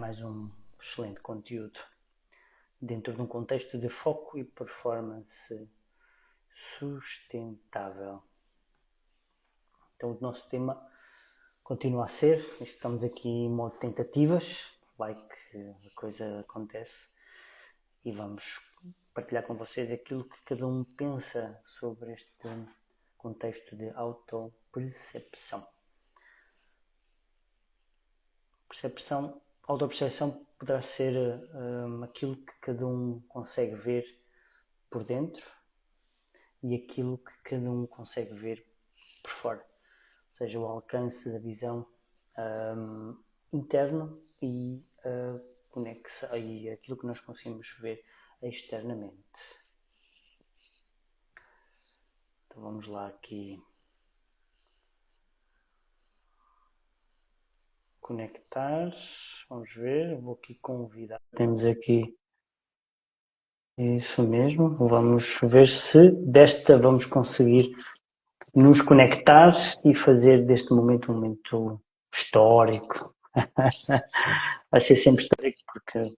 mais um excelente conteúdo dentro de um contexto de foco e performance sustentável. Então o nosso tema continua a ser, estamos aqui em modo tentativas, vai que a coisa acontece, e vamos partilhar com vocês aquilo que cada um pensa sobre este contexto de autopercepção. Autopercepção poderá ser aquilo que cada um consegue ver por dentro e aquilo que cada um consegue ver por fora. Ou seja, o alcance da visão interna e conexão e aquilo que nós conseguimos ver externamente. Então vamos lá aqui conectar, vamos ver, vou aqui convidar. Temos aqui isso mesmo, vamos ver se desta vamos conseguir nos conectar e fazer deste momento um momento histórico. Vai ser sempre histórico porque ele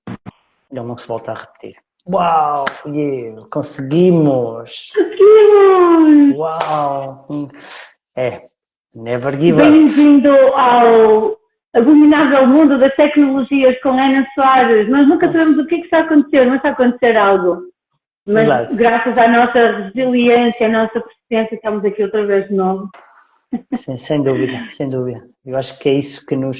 não se volta a repetir. Uau! Yeah, conseguimos! Uau! Never give up. Bem-vindo ao abominável mundo das tecnologias com Ana Soares. Nós nunca sabemos o que está a acontecer, não está a acontecer algo. Mas Verdade. Graças à nossa resiliência, à nossa persistência, estamos aqui outra vez de novo. Sim, sem dúvida, sem dúvida. Eu acho que é isso que eu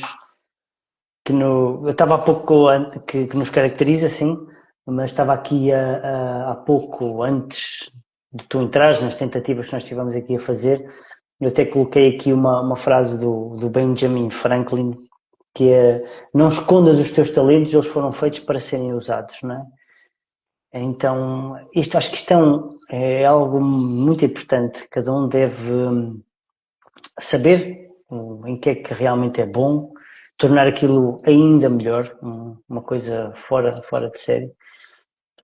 estava há pouco que nos caracteriza, sim, mas estava aqui há pouco, antes de tu entrares nas tentativas que nós estivemos aqui a fazer, eu até coloquei aqui uma frase do Benjamin Franklin, que é: não escondas os teus talentos, eles foram feitos para serem usados, não é? Então, acho que isto é algo muito importante. Cada um deve saber em que é que realmente é bom, tornar aquilo ainda melhor, uma coisa fora de série,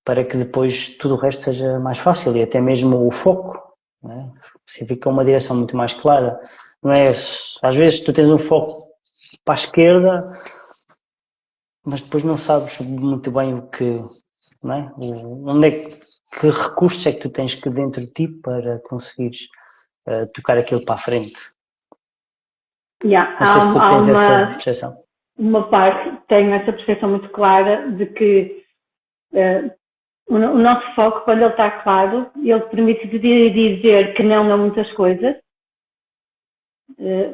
para que depois tudo o resto seja mais fácil e até mesmo o foco, não é? Se fica uma direção muito mais clara. Não é? Às vezes tu tens um foco para a esquerda, mas depois não sabes muito bem o que, não é? Onde é que recursos é que tu tens que dentro de ti para conseguires tocar aquilo para a frente. Não sei se tu tens essa percepção. Uma parte, tenho essa percepção muito clara de que o nosso foco, quando ele está claro, ele permite dizer que não a muitas coisas,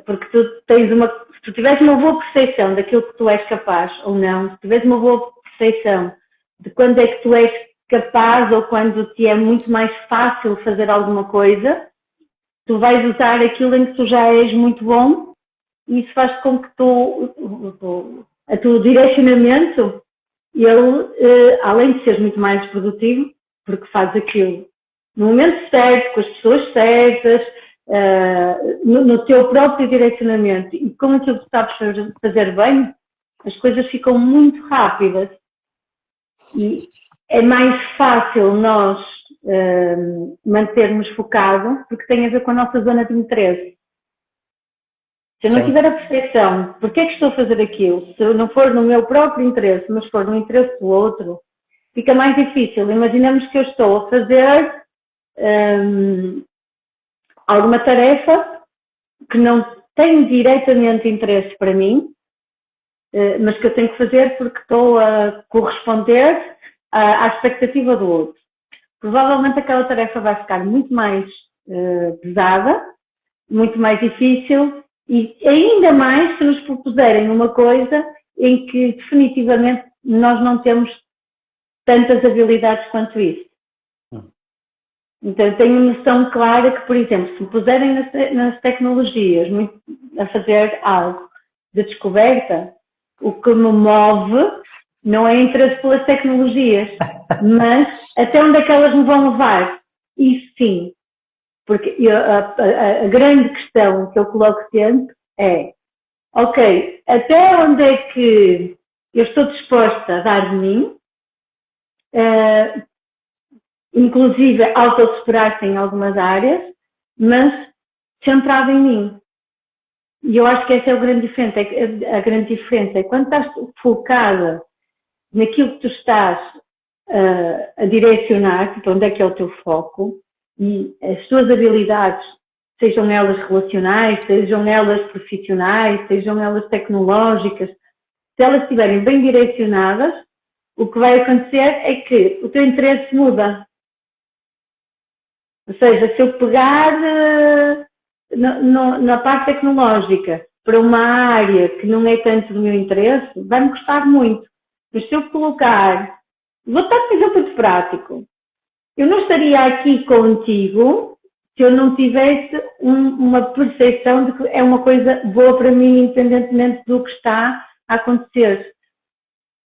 porque se tu tiveres uma boa percepção daquilo que tu és capaz ou não, se tiveres uma boa percepção de quando é que tu és capaz ou quando te é muito mais fácil fazer alguma coisa, tu vais usar aquilo em que tu já és muito bom, e isso faz com que o teu direcionamento, ele, além de ser muito mais produtivo, porque faz aquilo no momento certo, com as pessoas certas, no teu próprio direcionamento e com aquilo que tu sabes fazer bem, as coisas ficam muito rápidas e é mais fácil nós mantermos focado, porque tem a ver com a nossa zona de interesse. Se eu não tiver a percepção, porque é que estou a fazer aquilo? Se não for no meu próprio interesse, mas for no interesse do outro, fica mais difícil. Imaginemos que eu estou a fazer alguma tarefa que não tem diretamente interesse para mim, mas que eu tenho que fazer porque estou a corresponder à expectativa do outro. Provavelmente aquela tarefa vai ficar muito mais pesada, muito mais difícil, e ainda mais se nos propuserem uma coisa em que definitivamente nós não temos tantas habilidades quanto isso. Então eu tenho noção clara que, por exemplo, se me puserem nas tecnologias a fazer algo de descoberta, o que me move não é interesse pelas tecnologias, mas até onde é que elas me vão levar? Isso sim. Porque a grande questão que eu coloco sempre é: ok, até onde é que eu estou disposta a dar de mim, inclusive autossuperar-se em algumas áreas, mas centrado em mim. E eu acho que essa é a grande diferença. A grande diferença é quando estás focada naquilo que tu estás a direcionar, tipo, onde é que é o teu foco, e as tuas habilidades, sejam elas relacionais, sejam elas profissionais, sejam elas tecnológicas, se elas estiverem bem direcionadas, o que vai acontecer é que o teu interesse muda. Ou seja, se eu pegar na parte tecnológica para uma área que não é tanto do meu interesse, vai-me custar muito. Mas se eu colocar, vou dar um exemplo muito prático. Eu não estaria aqui contigo se eu não tivesse uma percepção de que é uma coisa boa para mim, independentemente do que está a acontecer.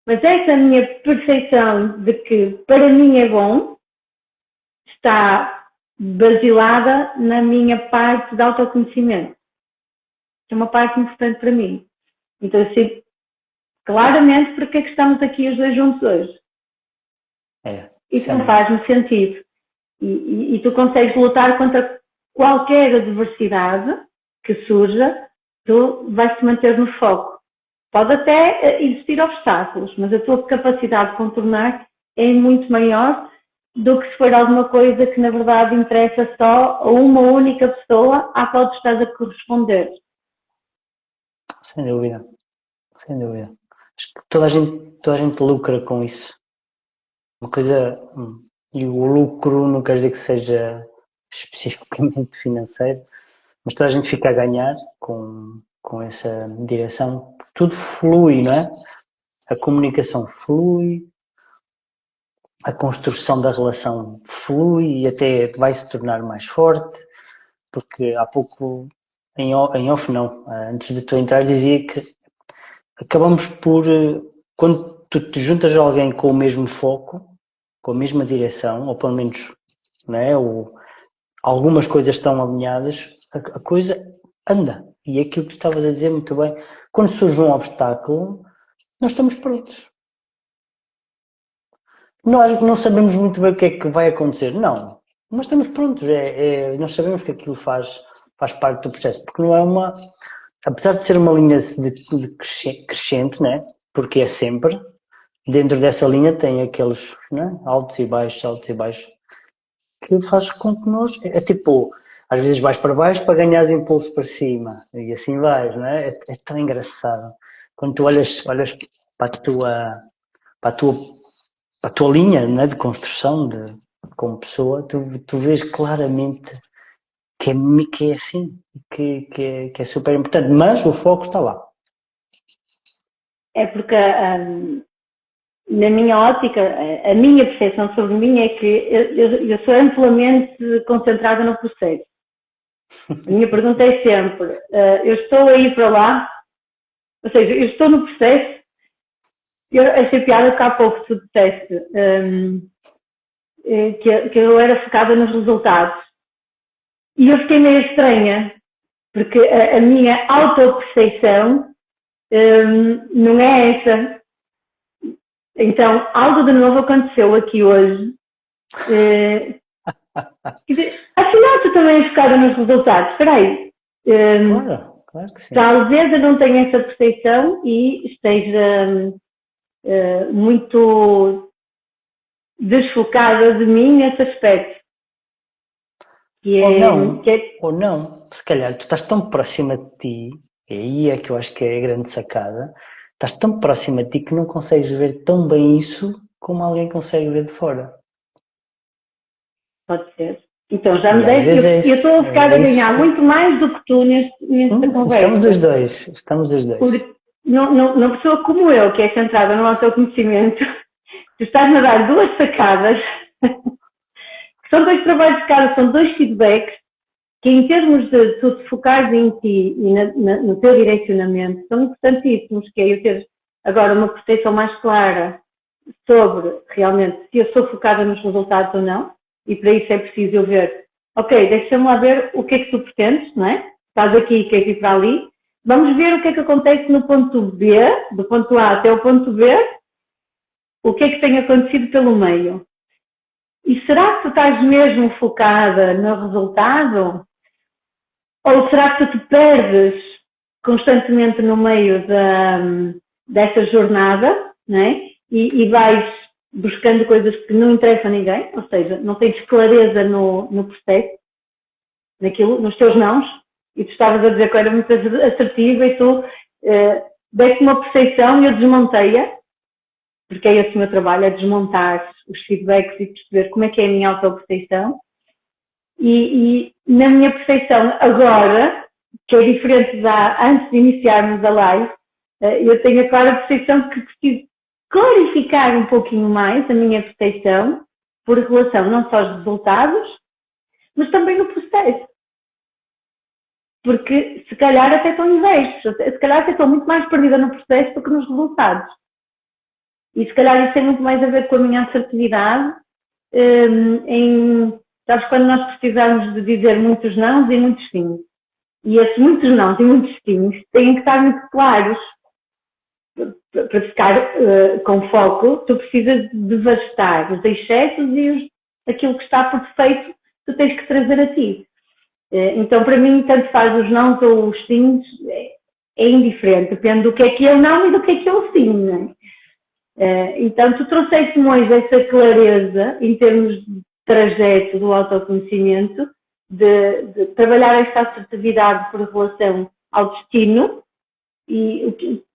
Mas essa minha percepção de que para mim é bom está basilada na minha parte de autoconhecimento. É uma parte importante para mim. Então eu sei claramente porque é que estamos aqui os dois juntos hoje. Isso não faz-me sentido. E tu consegues lutar contra qualquer adversidade que surja, tu vais-te manter no foco. Pode até existir obstáculos, mas a tua capacidade de contornar é muito maior do que se for alguma coisa que na verdade interessa só a uma única pessoa à qual tu estás a corresponder. Sem dúvida, sem dúvida. Acho que toda a gente lucra com isso. Uma coisa, e o lucro não quer dizer que seja especificamente financeiro, mas toda a gente fica a ganhar com essa direção. Tudo flui, não é? A comunicação flui, a construção da relação flui e até vai se tornar mais forte, porque há pouco, em off não, antes de tu entrar dizia que acabamos por, quando tu te juntas a alguém com o mesmo foco, com a mesma direção, ou pelo menos, não é? Ou algumas coisas estão alinhadas, a coisa anda. E é aquilo que tu estavas a dizer muito bem. Quando surge um obstáculo, nós estamos prontos. Nós não sabemos muito bem o que é que vai acontecer. Não. Mas estamos prontos. Nós sabemos que aquilo faz parte do processo. Porque não é uma... Apesar de ser uma linha de crescente, né? Porque é sempre, dentro dessa linha tem aqueles, né? Altos e baixos, que faz com que nós... É tipo, às vezes vais para baixo para ganhares impulso para cima. E assim vais, não é? É tão engraçado. Quando tu olhas para a tua linha, né, de construção como pessoa, tu vês claramente que é assim, que é super importante. Mas o foco está lá. É porque... na minha ótica, a minha percepção sobre mim é que eu sou amplamente concentrada no processo. A minha pergunta é sempre, eu estou a ir para lá, ou seja, eu estou no processo, eu achei piada que há pouco tu disseste que eu era focada nos resultados. E eu fiquei meio estranha, porque a minha autopercepção não é essa. Então, algo de novo aconteceu aqui hoje. Afinal, tu também és focada nos resultados. Espera aí. Claro que sim. Talvez eu não tenha essa percepção e esteja muito desfocada de mim nesse aspecto. Ou não. Se calhar tu estás tão próxima de ti, e aí é que eu acho que é a grande sacada, estás tão próxima de ti que não consegues ver tão bem isso como alguém consegue ver de fora. Pode ser. Então, já me deste, eu estou a ficar a ganhar muito mais do que tu nesta conversa. Estamos os dois. Porque uma pessoa como eu, que é centrada no autoconhecimento, tu estás-me a dar duas sacadas, que são dois trabalhos de casa, são dois feedbacks, que em termos de tu te focares em ti e no teu direcionamento, são importantíssimos, que é eu ter agora uma percepção mais clara sobre realmente se eu sou focada nos resultados ou não, e para isso é preciso eu ver, ok, deixa-me lá ver o que é que tu pretendes, não é? Estás aqui, queres ir para ali, vamos ver o que é que acontece no ponto B, do ponto A até o ponto B, o que é que tem acontecido pelo meio. E será que tu estás mesmo focada no resultado? Ou será que tu te perdes constantemente no meio dessa jornada, né? E vais buscando coisas que não interessam a ninguém, ou seja, não tens clareza no processo, naquilo, nos teus nãos, e tu estavas a dizer que eu era muito assertiva e tu deste uma percepção e eu desmontei-a, porque é esse o meu trabalho, é desmontar os feedbacks e perceber como é que é a minha auto-percepção. E na minha percepção agora, que é diferente antes de iniciarmos a live, eu tenho a clara percepção que preciso clarificar um pouquinho mais a minha percepção por relação não só aos resultados, mas também no processo. Porque se calhar até estou invejosa, se calhar até estou muito mais perdida no processo do que nos resultados. E se calhar isso tem muito mais a ver com a minha assertividade, sabes, quando nós precisamos de dizer muitos nãos e muitos sims. E esses muitos nãos e muitos sims têm que estar muito claros. Para ficar com foco, tu precisas devastar os excessos e aquilo que está por defeito, tu tens que trazer a ti. Então, para mim, tanto faz os nãos ou os sims, é indiferente, depende do que é eu não e do que é eu sim, não é? Então, tu trouxeste-me hoje essa clareza em termos de trajeto do autoconhecimento, de trabalhar esta assertividade por relação ao destino e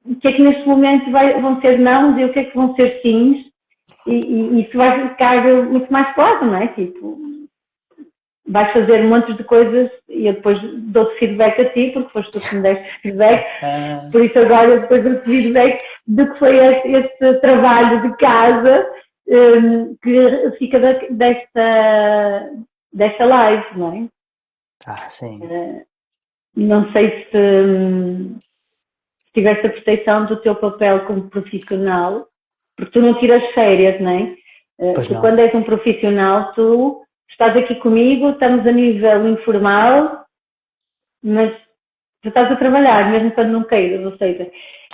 o que é que neste momento vão ser nãos e o que é que vão ser sims e isso vai ficar muito mais claro, não é? Tipo, vais fazer montes de coisas e eu depois dou-te feedback a ti, porque foste tu que me deste feedback, por isso agora depois dou-te feedback do que foi este trabalho de casa que fica desta live, não é? Sim. Não sei se tiveste a percepção do teu papel como profissional, porque tu não tiras férias, não é? Tu, quando és um profissional, tu estás aqui comigo, estamos a nível informal, mas tu estás a trabalhar, mesmo quando não queiras, ou seja,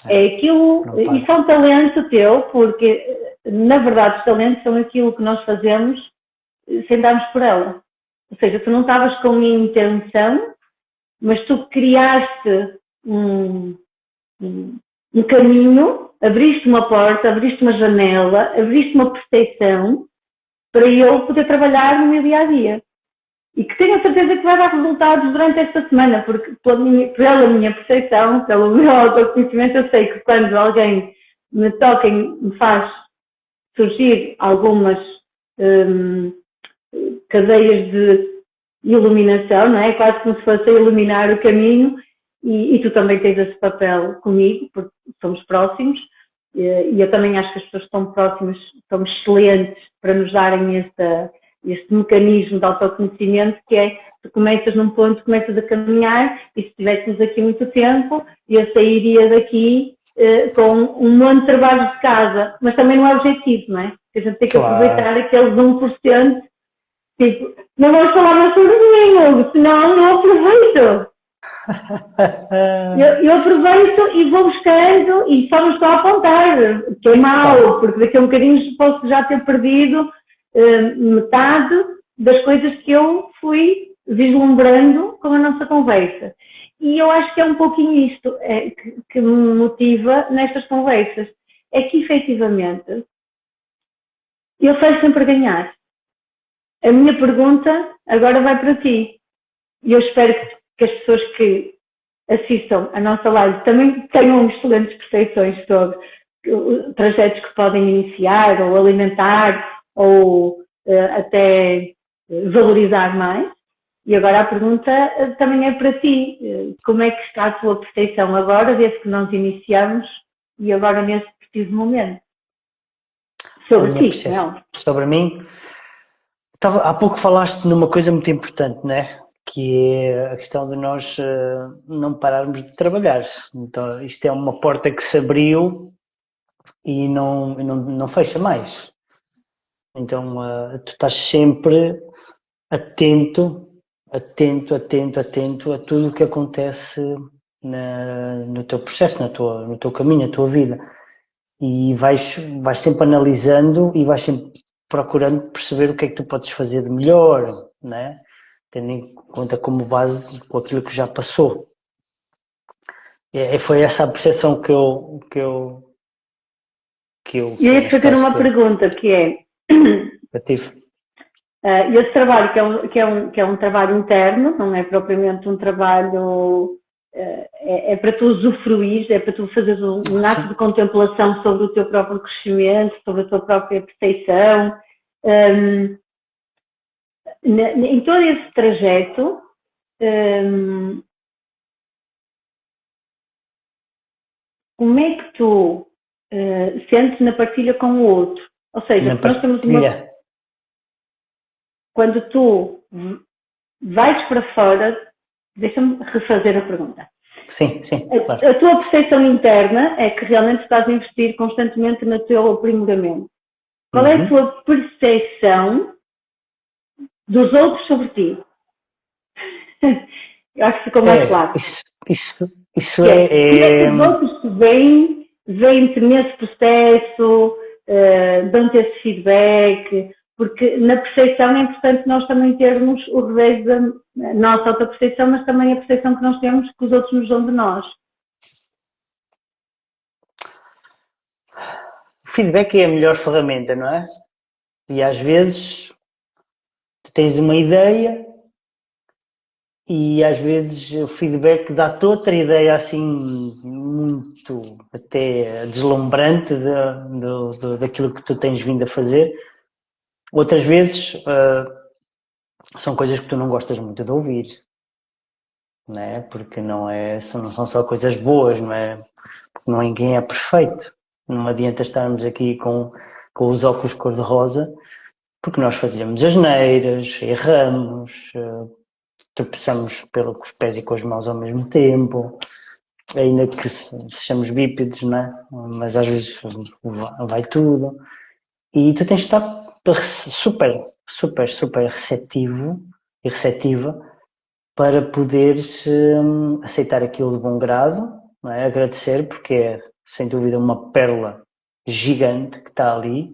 é aquilo, isso é um talento teu, porque na verdade os talentos são aquilo que nós fazemos sem darmos por ela. Ou seja, tu não estavas com a intenção, mas tu criaste um caminho, abriste uma porta, abriste uma janela, abriste uma percepção para eu poder trabalhar no meu dia-a-dia. E que tenho a certeza que vai dar resultados durante esta semana, porque pela minha percepção, pelo meu autoconhecimento, eu sei que quando alguém me toca e me faz surgir algumas cadeias de iluminação, não é? Quase como se fosse a iluminar o caminho, e tu também tens esse papel comigo, porque somos próximos, e eu também acho que as pessoas que estão próximas são excelentes para nos darem este mecanismo de autoconhecimento, que é, tu começas num ponto, começas a caminhar, e se estivéssemos aqui muito tempo, eu sairia daqui com um monte de trabalhos de casa, mas também não é objetivo, não é? Porque a gente tem que aproveitar aqueles 1%, tipo, não vamos falar mais sobre mim, senão não aproveito. Eu aproveito e vou buscando e só não estou a apontar, que é mau, porque daqui a um bocadinho posso já ter perdido metade das coisas que eu fui vislumbrando com a nossa conversa. E eu acho que é um pouquinho isto que me motiva nestas conversas. É que, efetivamente, eu sei sempre ganhar. A minha pergunta agora vai para ti. E eu espero que as pessoas que assistam a nossa live também tenham excelentes percepções sobre trajetos que podem iniciar ou alimentar ou até valorizar mais. E agora a pergunta também é para ti. Como é que está a tua percepção agora, desde que nós iniciamos e agora nesse preciso momento? Sobre ti, não? Sobre mim? Há pouco falaste numa coisa muito importante, não é? Que é a questão de nós não pararmos de trabalhar. Então, isto é uma porta que se abriu e não fecha mais. Então, tu estás sempre atento a tudo o que acontece no teu processo, no teu caminho, na tua vida. E vais sempre analisando e vais sempre procurando perceber o que é que tu podes fazer de melhor, né? Tendo em conta como base com aquilo que já passou. foi essa a percepção E eu ia neste fazer uma caso, pergunta que é, eu tive. esse trabalho que é um trabalho interno, não é propriamente um trabalho, é para tu usufruir, é para tu fazeres um ato de Sim. contemplação sobre o teu próprio crescimento, sobre a tua própria percepção. Em todo esse trajeto, como é que tu sentes na partilha com o outro? Ou seja, Na porque nós temos uma. partilha. Quando tu vais para fora, deixa-me refazer a pergunta. Sim, sim, claro. A tua percepção interna é que realmente estás a investir constantemente no teu aprimoramento. Qual é a Uhum. tua percepção dos outros sobre ti? Eu acho que ficou mais É, claro. isso Que é, como é que é, os outros te veem-te nesse processo, dão-te esse feedback, porque na percepção é importante nós também termos o revés da nossa autopercepção, mas também a percepção que nós temos que os outros nos dão de nós. o feedback é a melhor ferramenta, não é? E às vezes tu tens uma ideia e às vezes o feedback dá-te outra ideia assim muito até deslumbrante daquilo que tu tens vindo a fazer. Outras vezes são coisas que tu não gostas muito de ouvir, não é? Porque não são só coisas boas, não é? Porque ninguém é perfeito. Não adianta estarmos aqui com os óculos cor-de-rosa, porque nós fazemos asneiras, erramos, tropeçamos com os pés e com as mãos ao mesmo tempo, ainda que sejamos bípedes, não é? Mas às vezes vai tudo. E tu tens de estar super, super, super receptivo e receptiva para poderes aceitar aquilo de bom grado, não é? Agradecer, porque é sem dúvida uma pérola gigante que está ali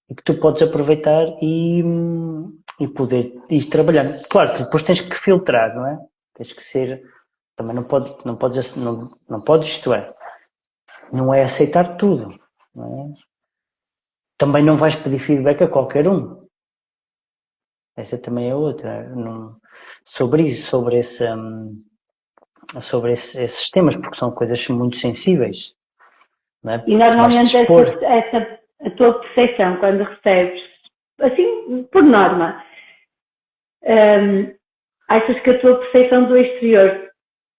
e que tu podes aproveitar e poder ir trabalhando. Claro que depois tens que filtrar, não é? Tens que ser, também não podes, isto é, não é aceitar tudo, não é? Também não vais pedir feedback a qualquer um. Essa também é outra. Não, sobre isso, esses temas, porque são coisas muito sensíveis, não é? E Porque vais-te normalmente expor. a tua percepção, quando recebes, assim, por norma, achas que a tua percepção do exterior,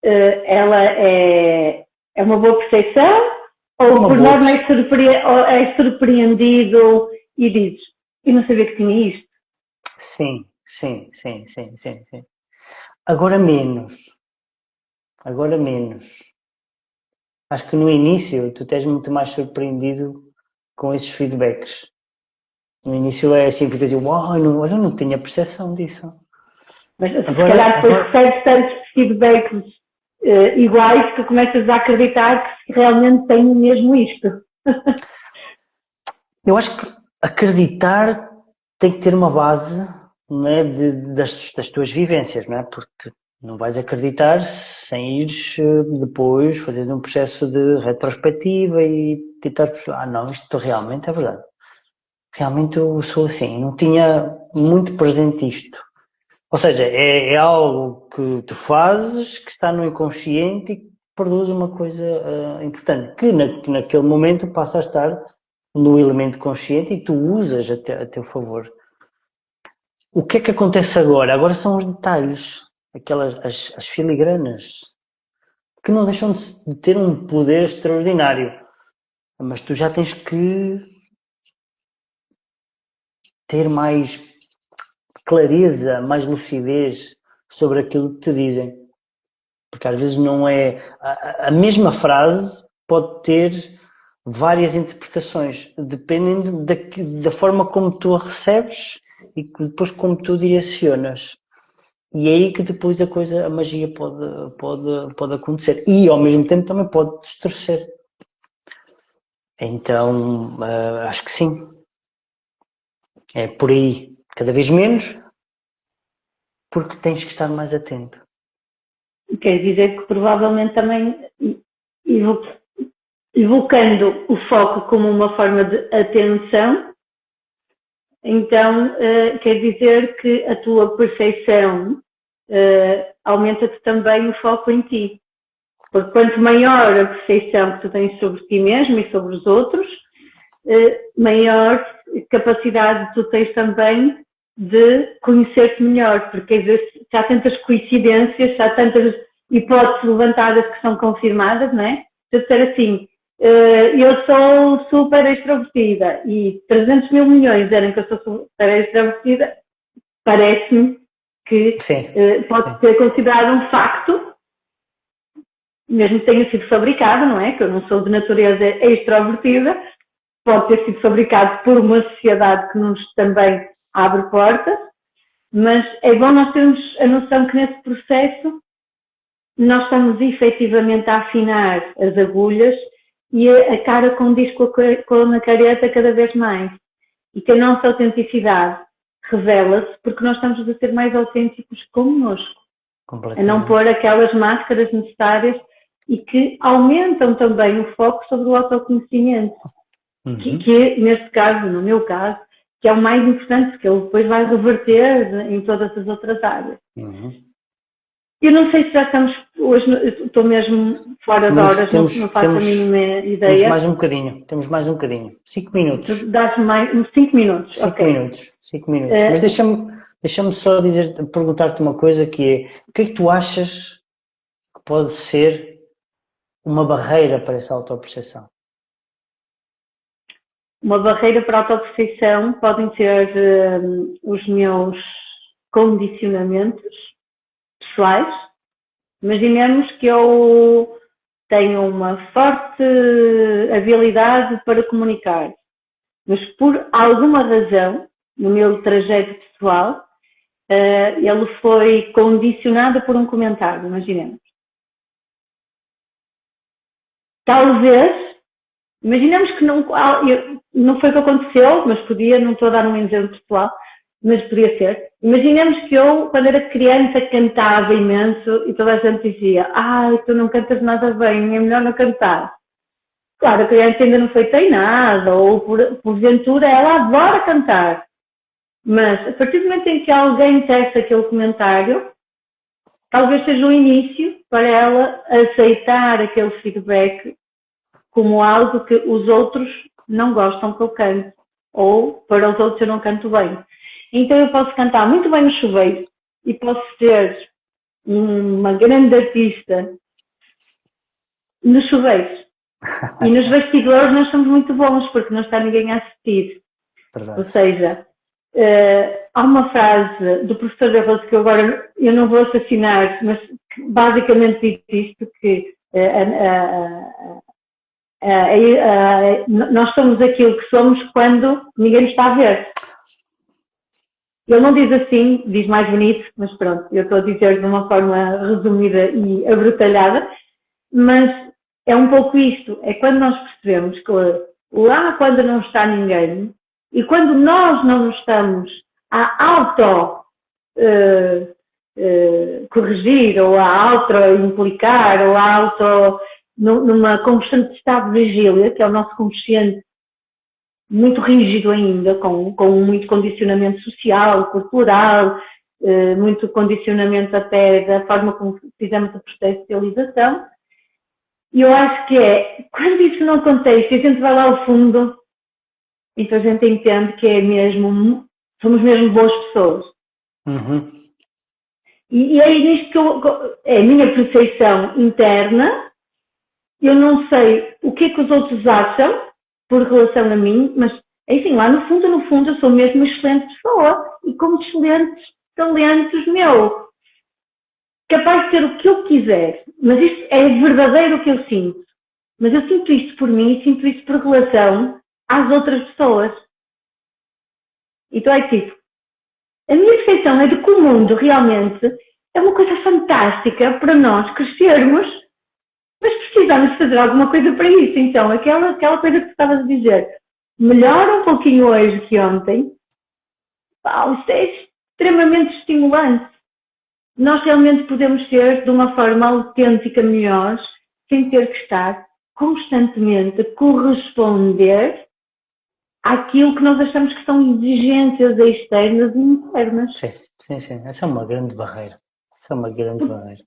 ela é uma boa percepção? Ou Uma por boa. norma és surpreendido e dizes, eu não sabia que tinha isto? Sim, sim, sim, sim, sim, sim. Agora menos. Agora menos. Acho que no início tu tens muito mais surpreendido com esses feedbacks. No início é assim, ficas assim, uau, eu não tinha percepção disso. Mas se Agora, calhar depois agora, recebes tantos feedbacks iguais que começas a acreditar que realmente tenho mesmo isto. eu acho que acreditar tem que ter uma base, não é, das tuas vivências, não é? Porque não vais acreditar sem ires depois fazeres um processo de retrospectiva e tentar, não, isto realmente é verdade. Realmente eu sou assim, não tinha muito presente isto. Ou seja, é algo que tu fazes, que está no inconsciente e que produz uma coisa importante, que naquele momento passa a estar no elemento consciente e tu usas a teu favor. O que é que acontece agora? Agora são os detalhes, as filigranas, que não deixam de ter um poder extraordinário. Mas tu já tens que ter mais clareza, mais lucidez sobre aquilo que te dizem. Porque às vezes não é. A mesma frase pode ter várias interpretações, dependendo da forma como tu a recebes e depois como tu direcionas. E é aí que depois a magia pode acontecer. E ao mesmo tempo também pode distorcer. Então, acho que sim. É por aí. Cada vez menos, porque tens que estar mais atento. Quer dizer que provavelmente também evocando o foco como uma forma de atenção, então quer dizer que a tua perfeição aumenta-te também o foco em ti. Porque quanto maior a perfeição que tu tens sobre ti mesmo e sobre os outros, maior capacidade tu tens também de conhecer-te melhor, porque às vezes já há tantas coincidências, já há tantas hipóteses levantadas que são confirmadas, não é? Se eu disser assim, eu sou super extrovertida e 300 mil milhões dizerem que eu sou super extrovertida, parece-me que pode ser considerado um facto, mesmo que tenha sido fabricado, não é? Que eu não sou de natureza extrovertida, pode ter sido fabricado por uma sociedade que nos também abre portas, mas é bom nós termos a noção que nesse processo nós estamos efetivamente a afinar as agulhas e a cara condiz com a careta cada vez mais. E que a nossa autenticidade revela-se porque nós estamos a ser mais autênticos connosco. A não pôr aquelas máscaras necessárias e que aumentam também o foco sobre o autoconhecimento. Que neste caso, no meu caso, que é o mais importante, porque ele depois vai reverter em todas as outras áreas. Eu não sei se já estamos, hoje estou mesmo fora de horas, não faço a mínima ideia. Temos mais um bocadinho. 5 minutos. Dás-me mais uns 5 minutos. 5 minutos. Mas deixa-me só perguntar-te uma coisa que é, o que é que tu achas que pode ser uma barreira para essa autoperceção? Uma barreira para a autoperceção podem ser os meus condicionamentos pessoais. Imaginemos que eu tenho uma forte habilidade para comunicar, mas por alguma razão, no meu trajeto pessoal, ele foi condicionado por um comentário, imaginemos. Talvez, imaginemos que não foi o que aconteceu, mas podia, não estou a dar um exemplo pessoal, mas podia ser. Imaginemos que eu, quando era criança, cantava imenso e toda a gente dizia: ai, tu não cantas nada bem, é melhor não cantar. Claro, a criança ainda não foi treinada, ou porventura ela adora cantar. Mas, a partir do momento em que alguém testa aquele comentário, talvez seja o início para ela aceitar aquele feedback como algo que os outros não gostam que eu cante. Ou, para os outros, eu não canto bem. Então eu posso cantar muito bem no chuveiro e posso ser uma grande artista no chuveiro. E nos bastidores nós somos muito bons porque não está ninguém a assistir. Verdade. Ou seja, há uma frase do professor Barroso que eu não vou assassinar, mas que basicamente diz isto, que nós somos aquilo que somos quando ninguém nos está a ver. Ele não diz assim, diz mais bonito, mas pronto, eu estou a dizer de uma forma resumida e abrutalhada, mas é um pouco isto, é quando nós percebemos que lá quando não está ninguém, e quando nós não nos estamos a corrigir, ou a auto-implicar, ou a numa constante estado de vigília, que é o nosso consciente muito rígido ainda, com muito condicionamento social, cultural, muito condicionamento até da forma como fizemos o processo de socialização. E eu acho que quando isso não acontece, a gente vai lá ao fundo, então a gente entende que somos mesmo boas pessoas. E é nisto que é a minha percepção interna. Eu não sei o que é que os outros acham por relação a mim, mas, enfim, lá no fundo, eu sou mesmo uma excelente pessoa e com excelentes talentos capaz de ter o que eu quiser, mas isto é verdadeiro o que eu sinto. Mas eu sinto isto por mim e sinto isto por relação às outras pessoas. Então é tipo, a minha percepção é de que o mundo realmente é uma coisa fantástica para nós crescermos, mas precisamos fazer alguma coisa para isso. Então, aquela coisa que tu estavas a dizer, melhora um pouquinho hoje que ontem, isso é extremamente estimulante. Nós realmente podemos ser de uma forma autêntica melhores sem ter que estar constantemente a corresponder àquilo que nós achamos que são exigências externas e internas. Sim. Essa é uma grande barreira. Essa é uma grande barreira.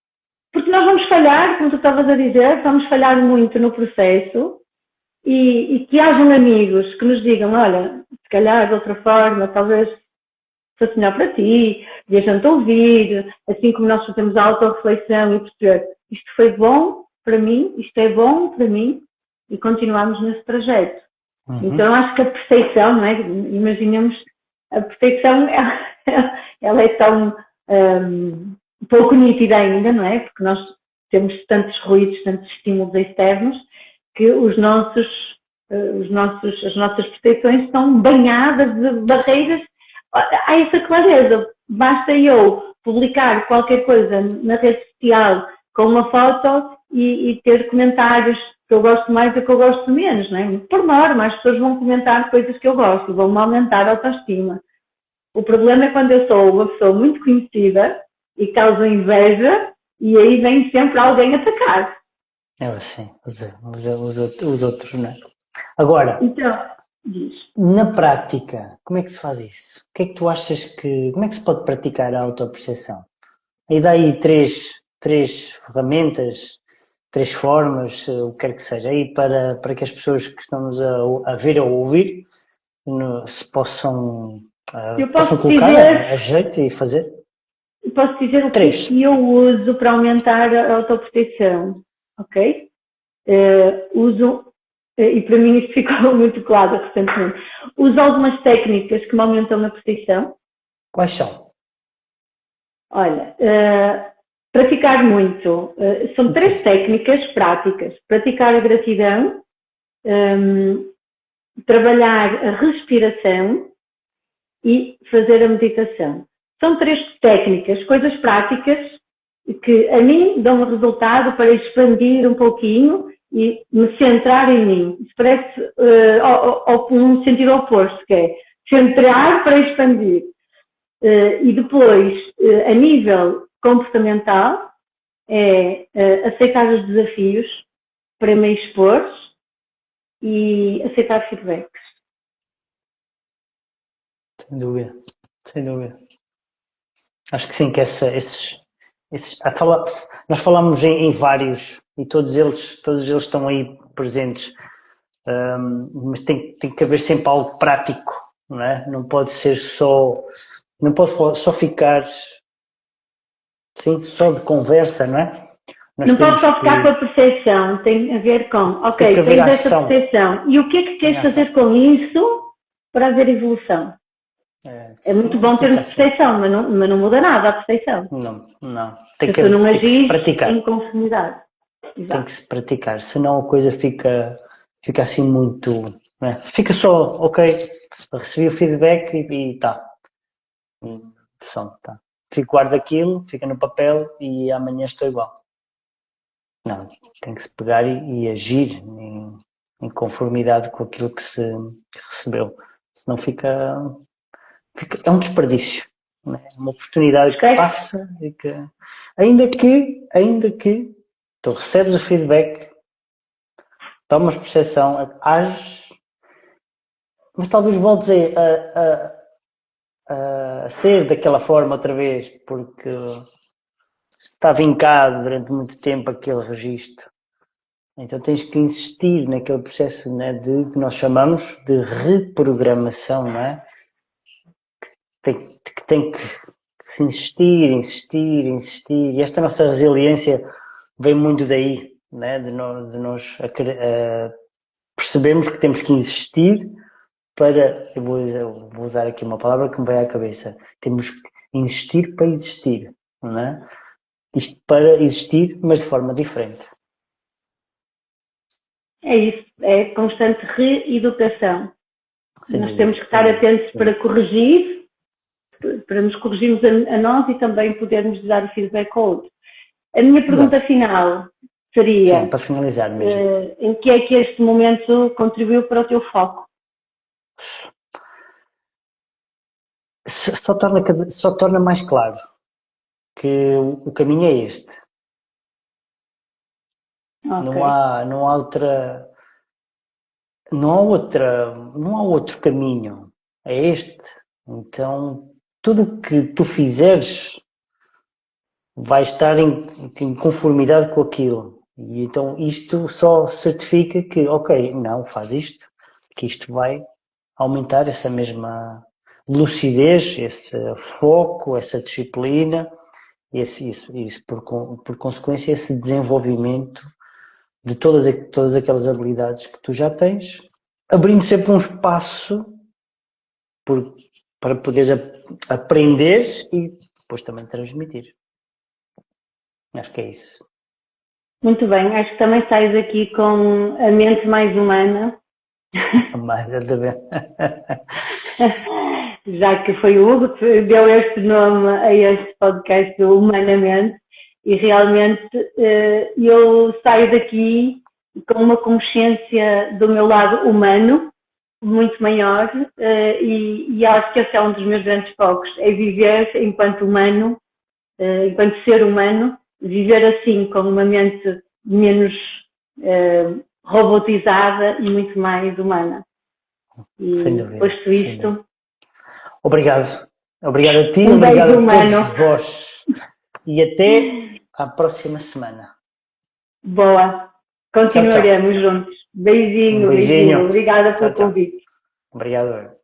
Porque nós vamos falhar, como tu estavas a dizer, vamos falhar muito no processo e que hajam amigos que nos digam, olha, se calhar de outra forma, talvez fosse melhor para ti, e a gente ouvir, assim como nós fazemos a autorreflexão e perceber, isto foi bom para mim, isto é bom para mim, e continuamos nesse trajeto. Então, eu acho que a perfeição, não é? Imaginemos, a perfeição, ela é tão pouco nítida ainda, não é? Porque nós temos tantos ruídos, tantos estímulos externos, que as nossas percepções estão banhadas de barreiras. Há essa clareza. Basta eu publicar qualquer coisa na rede social com uma foto e ter comentários que eu gosto mais e que eu gosto menos, não é? Por norma, as pessoas vão comentar coisas que eu gosto, vão-me aumentar a autoestima. O problema é quando eu sou uma pessoa muito conhecida e causo inveja e aí vem sempre alguém atacar. É assim, os outros, não é? Agora, então, diz. Na prática, como é que se faz isso? O que é que tu achas como é que se pode praticar a autoperceção? Aí dá aí três ferramentas, três formas, o que quer que seja, aí para que as pessoas que estão-nos a ver ou a ouvir se possam colocar a jeito e fazer. Posso dizer o que eu uso para aumentar a autoperceção, ok? Uso, e para mim isto ficou muito claro recentemente, uso algumas técnicas que me aumentam a percepção. Quais são? Olha, praticar muito. São três técnicas práticas. Praticar a gratidão, trabalhar a respiração e fazer a meditação. São três técnicas, coisas práticas que a mim dão um resultado para expandir um pouquinho e me centrar em mim. Isso parece um sentido oposto, que é centrar para expandir. E depois, a nível comportamental, é aceitar os desafios para me expor e aceitar feedbacks. Sem dúvida. Acho que sim, que nós falamos em vários e todos eles estão aí presentes, mas tem que haver sempre algo prático, não é? Não pode ser não pode só ficar só de conversa, não é? Não pode só ficar com a percepção, tem a ver com, ok, tens essa percepção, e o que é que queres fazer com isso para haver evolução? É muito bom termos percepção, mas não muda nada a percepção. Não. Tem que se praticar. Em conformidade. Exato. Tem que se praticar, senão a coisa fica assim muito... Né? Fica só, ok, recebi o feedback e tá. Tá. Guardo aquilo, fica no papel e amanhã estou igual. Não, tem que se pegar e agir em conformidade com aquilo que se recebeu. Senão é um desperdício, não é? Uma oportunidade que passa e que ainda que tu recebes o feedback, tomas percepção, ages, mas talvez voltes a ser daquela forma outra vez, porque está vincado durante muito tempo aquele registro. Então tens que insistir naquele processo, né, que nós chamamos de reprogramação, não é? Tem que se insistir. E esta nossa resiliência vem muito daí, né? De nós percebemos que temos que insistir eu vou usar aqui uma palavra que me veio à cabeça. Temos que insistir para existir, não é? Isto para existir, mas de forma diferente. É isso, é constante reeducação. Nós temos que estar atentos para corrigir, para nos corrigirmos a nós e também podermos dar o feedback ao outro. A minha pergunta final seria... Sim, para finalizar mesmo. Em que é que este momento contribuiu para o teu foco? Só torna mais claro que o caminho é este. Ok. Não há outro caminho. É este. Então, tudo o que tu fizeres vai estar em conformidade com aquilo. E então isto só certifica que, ok, não, faz isto, que isto vai aumentar essa mesma lucidez, esse foco, essa disciplina, por consequência, esse desenvolvimento de todas aquelas habilidades que tu já tens, abrindo sempre um espaço por, para poderes aprender e depois também transmitir. Acho que é isso. Muito bem, acho que também sais aqui com a mente mais humana. Mais exatamente. Já que foi o Hugo que deu este nome a este podcast do Humanamente, e realmente eu saio daqui com uma consciência do meu lado humano muito maior, e acho que esse é um dos meus grandes focos, é viver enquanto humano, enquanto ser humano, viver assim, com uma mente menos robotizada e muito mais humana. E Sem dúvida. posto isto, obrigado. Obrigado a ti, um obrigado beijo a humano. todos vós. E até à próxima semana. Boa. Continuaremos juntos. Beijinho, Um beijinho. beijinho. Obrigada pelo Tchau, tchau. convite. Obrigado.